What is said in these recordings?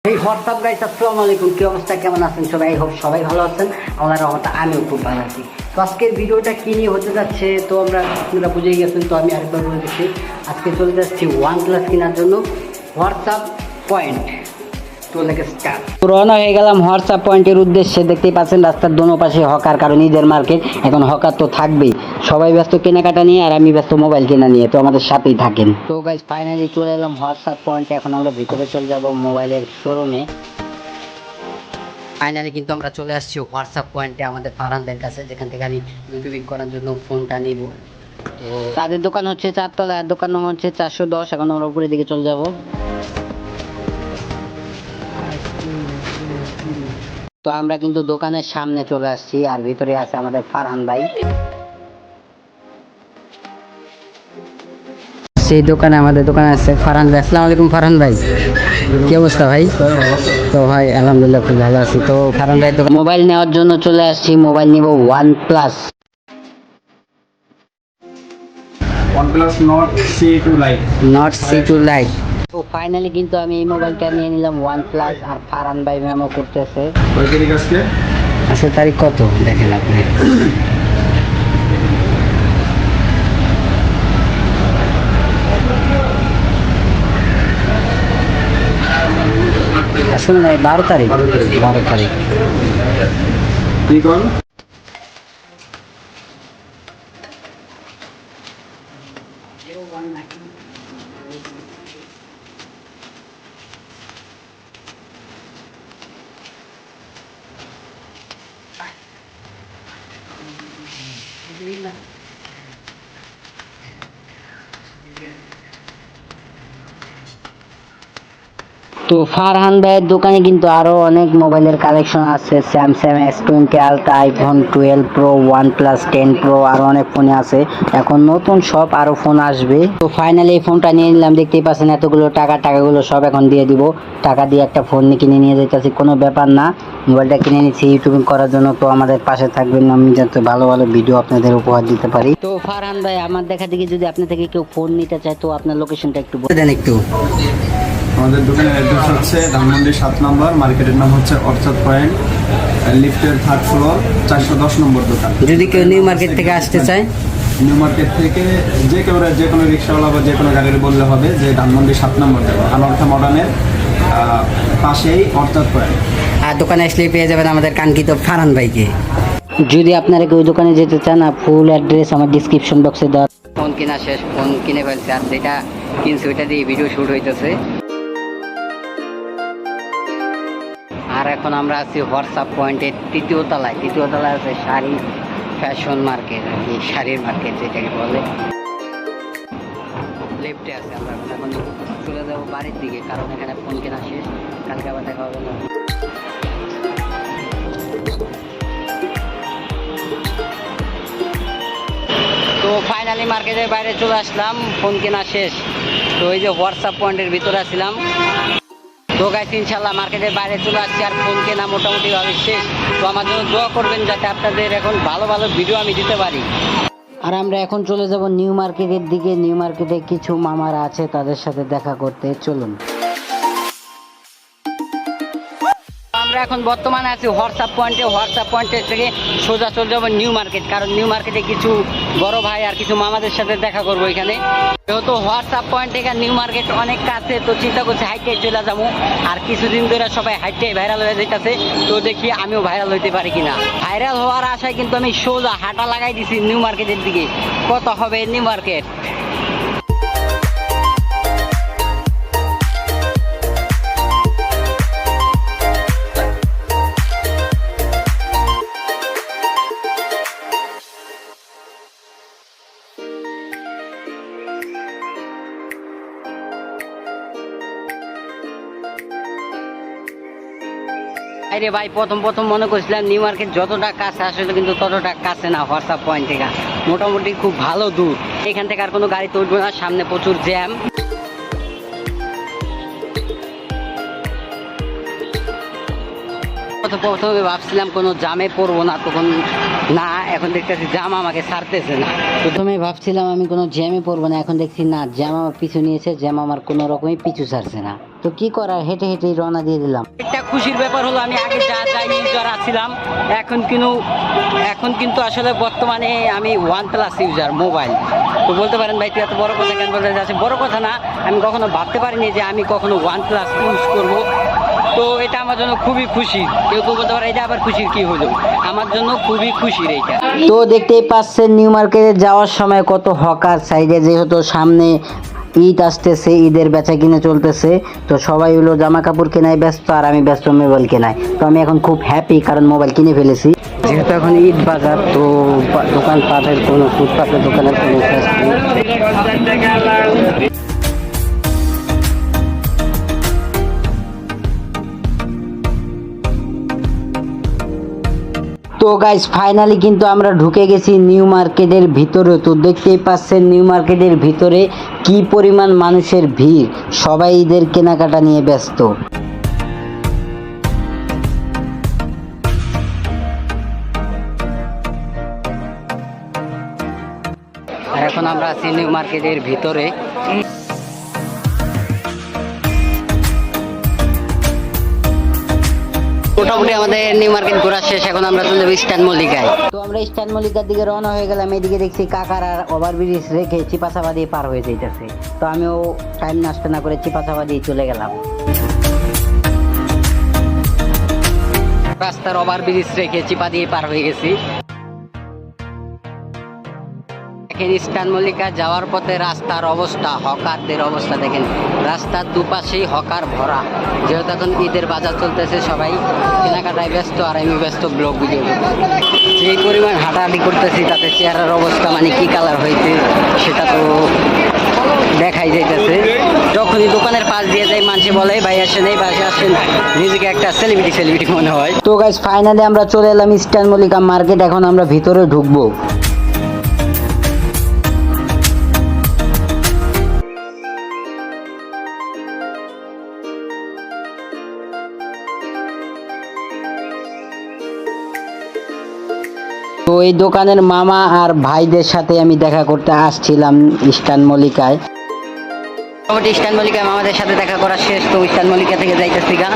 এই WhatsApp guys, আসসালামু আলাইকুম। কি অবস্থা, কেমন আছেন সবাই? হোপ সবাই ভালো আছেন। আমার রহমতে আমিও খুব ভালো আছি। তো আজকের ভিডিওটা কি নিয়ে হতে যাচ্ছে তো আপনারা বুঝেই গেছেন। তো আমি আরেকবার বলে দিচ্ছি, আজকে চলে যাচ্ছি OnePlus কেনার জন্য হোয়াটসঅ্যাপ পয়েন্ট। তো লেগে স্টার্ট। রওনা হয়ে গেলাম হোয়াটসঅ্যাপ পয়েন্টের উদ্দেশ্যে। দেখতেই পাচ্ছেন রাস্তার দোনো পাশে হকার, কারণ ঈদের মার্কেট, এখন হকার তো থাকবেই। সবাই ব্যস্ত কেনাকাটা নিয়ে আর আমি ব্যস্ত মোবাইল কেনা নিয়ে। তো আমাদের সাথেই থাকেন। তো গাইস, ফাইনালি চলে এলাম হোয়াটসঅ্যাপ পয়েন্টে। এখন আমরা ভিতরে চলে যাব মোবাইলের শোরুমে। ফাইনালি কিন্তু আমরা চলে আসছি হোয়াটসঅ্যাপ পয়েন্টে আমাদের ফারহানদের কাছে, যেখান থেকে আমি ইউটিউবিং করার জন্য ফোনটা নিব। তো তাদের দোকান হচ্ছে চারতলা, দোকান নম্বর হচ্ছে 410। এখন আমরা উপরের দিকে চলে যাব। তো আমরা কিন্তু দোকানের সামনে চলে আসছি, আর ভিতরে আছে আমাদের ফারহান ভাই। সেই দোকানে আমাদের দোকানে আছে ফারহান ভাই। আসসালামু আলাইকুম ফারহান ভাই, কি অবস্থা ভাই? তো ভাই আলহামদুলিল্লাহ খুব ভালো আছি। তো ফারহান ভাই দোকান মোবাইল নেওয়ার জন্য চলে আসছি। মোবাইল নিব OnePlus Nord C2 Lite। Nord C2 Lite। তো ফাইনালি কিন্তু আমি এই মোবাইলটা নিয়ে নিলাম OnePlus, আর ফারহান ভাই মেমো করতেছে। কয় তারিখ আজকে? আজকে তারিখ কত দেখেন আপনি? আসলে 12 তারিখ। 12 তারিখ। কি কল? তো ফারহান ভাইয়ের দোকানে কিন্তু আরো অনেক মোবাইলের কালেকশন আছে। Samsung S20 ultra, iPhone 12 pro, OnePlus 10 pro, আরো অনেক ফোন আছে। এখন নতুন সব আরো ফোন আসবে। তো ফাইনালি এই ফোনটা নিয়ে নিলাম। দেখতেই পাচ্ছেন এতগুলো টাকাগুলো সব এখন দিয়ে দিব। টাকা দিয়ে একটা ফোন কিনে নিয়ে যেতেছি, কোনো ব্যাপার না। মোবাইলটা কিনে নিচ্ছি ইউটিউবিং করার জন্য। তো আমাদের পাশে থাকবেন, আমি যাতে ভালো ভালো ভিডিও আপনাদের উপহার দিতে পারি। তো ফারহান ভাই, আমার দেখা দেখি যদি আপনি থেকে কেউ ফোন নিতে চায়, তো আপনার লোকেশনটা একটু বলে দেন একটু। আমাদের দোকানের অ্যাড্রেস হচ্ছে ধানমন্ডি 7 নম্বর, মার্কেটের নাম হচ্ছে অর্চাড পয়েন্ট, লিফটের 3rd ফ্লোর, 410 নম্বর দোকান। যদি কেউ নিউ মার্কেট থেকে আসতে চায়, নিউ মার্কেট থেকে যে কোনো রিক্সাওয়ালা বা যে কোনো গাড়ির বললে হবে যে ধানমন্ডি 7 নম্বর যাবো, আনোয়ারখান মডার্নের পাশেই অর্চাড পয়েন্ট। আর দোকানে আসলেই পেয়ে যাবেন আমাদের কাঙ্ক্ষিত ফারহান ভাইকে। যদি আপনারা কেউ দোকানে যেতে চান, ফুল অ্যাড্রেস আমার ডিসক্রিপশন বক্সে দেওয়া। ফোন কেনা শেষ, ফোন কিনে ফেলছে, আর যেটা কিনছে ওইটা দিয়ে ভিডিও শুট হইতেছে। আর এখন আমরা আছি হোয়াটসঅ্যাপ পয়েন্টের তৃতীয় তলায় আছে শাড়ি ফ্যাশন মার্কেট, আর কি শাড়ির মার্কেট যেটাকে বলে। লেফটে আছে। আমরা এখন চলে যাবো বাড়ির দিকে, কারণ এখানে ফোন কেনা শেষ, কালকে আবার দেখা হবে না। তো ফাইনালি মার্কেটের বাইরে চলে আসলাম, ফোন কেনা শেষ। তো এই যে হোয়াটসঅ্যাপ পয়েন্টের ভিতরে আসছিলাম। তো গাইস, ইনশাল্লাহ মার্কেটের বাইরে চলে আসছি, আর ফোন কেনা মোটামুটি ভাবে শেষ। তো আমার জন্য দোয়া করবেন যাতে আপনাদের এখন ভালো ভালো ভিডিও আমি দিতে পারি। আর আমরা এখন চলে যাব নিউ মার্কেটের দিকে। নিউ মার্কেটে কিছু মামারা আছে, তাদের সাথে দেখা করতে চলুন। আমরা এখন বর্তমানে আছি হোয়াটসঅ্যাপ পয়েন্টের থেকে সোজা চলে যাবো নিউ মার্কেট, কারণ নিউ মার্কেটে কিছু বড় ভাই আর কিছু মামাদের সাথে দেখা করবো এখানে। যেহেতু হোয়াটসঅ্যাপ পয়েন্ট থেকে নিউ মার্কেট অনেক কাছে, তো চিন্তা করছি হাইটে চলে যাবো। আর কিছুদিন ধরে সবাই হাইটে ভাইরাল হয়ে যেতেছে, তো দেখি আমিও ভাইরাল হইতে পারি কিনা। ভাইরাল হওয়ার আশায় কিন্তু আমি সোজা হাঁটা লাগাই দিছি নিউ মার্কেটের দিকে। কত হবে নিউ মার্কেট? আরে ভাই, প্রথম মনে করছিলাম নিউ মার্কেট যতটা কাছে, আসলে কিন্তু ততটা কাছে না। হোয়াটসঅ্যাপ পয়েন্ট থেকে মোটামুটি খুব ভালো দূর। এখান থেকে আর কোনো গাড়ি তুলবে না, সামনে প্রচুর জ্যাম। প্রথমে ভাবছিলাম কোনো জামে পড়বো না, তখন না, এখন দেখতেছি জাম আমাকে ছাড়তেছে না। প্রথমে ভাবছিলাম আমি কোনো জ্যামে পড়বো না, এখন দেখছি না, জ্যাম আমার পিছু নিয়েছে, জ্যাম আমার কোনো রকমই পিছু ছাড়ছে না। তো কি করার, হেঁটে হেঁটেই রওনা দিয়ে দিলাম। একটা খুশির ব্যাপার হলো আমি আগে যা চাইনি যারা ছিলাম, এখন কিন্তু আসলে বর্তমানে আমি OnePlus ইউজার মোবাইল। তো বলতে পারেন ভাই তুই এত বড় কথা কেন বলতে যাচ্ছে? বড় কথা না, আমি কখনো ভাবতে পারিনি যে আমি কখনো OnePlus ইউজ করব। তো এটা আমার জন্য খুবই খুশি। কেউ কেউ বলতে পারে এটা আবার খুশির কি হলো, আমার জন্য খুবই খুশির এইটা। তো দেখতেই পাচ্ছেন নিউ মার্কেটে যাওয়ার সময় কত হকার সাইডে, যেহেতু সামনে ঈদ আসতেছে, ঈদের বেচা কিনে চলতেছে, তো সবাই হলো জামা কাপড় কেনায় ব্যস্ত আর আমি ব্যস্ত মোবাইল কেনায়। তো আমি এখন খুব হ্যাপি, কারণ মোবাইল কিনে ফেলেছি। যেহেতু এখন ঈদ বাজার, তো দোকানপাটের কোনো ফুটপাতের দোকানের কোনো শেষ নেই। তো গাইস ফাইনালি কিন্তু আমরা ঢুকে গেছি নিউ মার্কেটের ভিতরে। তো দেখতেই পাচ্ছেন নিউ মার্কেটের ভিতরে কি পরিমাণ মানুষের ভিড়, সবাই ঈদের কেনাকাটা নিয়ে ব্যস্ত। আর এখন আমরা আছি নিউ মার্কেটের ভিতরে। মোটামুটি আমাদের নিউ মার্কেট ঘোরা শেষ, এখন আমরা চলে যাবো ইস্টার্ন মল্লিকায়। তো আমরা ইস্টার্ন মল্লিকার দিকে রওনা হয়ে গেলাম। এদিকে দেখছি কাকার আর ওভারব্রিজ রেখে চিপাচাপা দিয়ে পার হয়ে যাইতেছে। তো আমিও টাইম নষ্ট না করে চিপাচাপা দিয়ে চলে গেলাম। রাস্তার ওভারব্রিজ রেখে চিপা দিয়ে পার হয়ে গেছি। দেখেন ইস্টার্ন মল্লিকা যাওয়ার পথে রাস্তার অবস্থা, হকারদের অবস্থা দেখেন, রাস্তার দুপাশেই হকার ভরা। যেহেতু এখন ঈদের বাজার চলতেছে, সবাই কেনাকাটায় ব্যস্ত আর আমি ব্যস্ত ব্লগ ভিডিও। যে পরিমাণ হাঁটাহাঁটি করতেছি তাতে চেহারার অবস্থা মানে কি কালার হয়েছে সেটা তো দেখাই যাইতেছে। যখনই দোকানের পাশ দিয়ে যাই মানুষে বলে ভাই আসেন, এই পাশে আসেন, নিজেকে একটা সেলিব্রিটি মনে হয়। তো গাইস ফাইনালি আমরা চলে এলাম ইস্টার্ন মল্লিকা মার্কেট। এখন আমরা ভিতরে ঢুকবো। তো এই দোকানের মামা আর ভাইদের সাথে আমি দেখা করতে আসছিলাম ইস্টার্ন মল্লিকায়। মোটামুটি ইস্টার্ন মল্লিকায় মামাদের সাথে দেখা করা শেষ। তো ইস্টার্ন মল্লিকা থেকে যাইতেছি গা।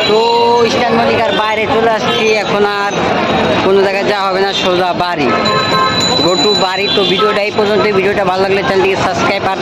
তো ইস্টার্ন মল্লিকার বাইরে চলে আসছি, এখন আর কোনো জায়গায় যাওয়া হবে না, সোজা বাড়ি, গো টু বাড়ি। তো ভিডিওটা এই পর্যন্ত। ভিডিওটা ভালো লাগলে চ্যানেলটিকে সাবস্ক্রাইব আর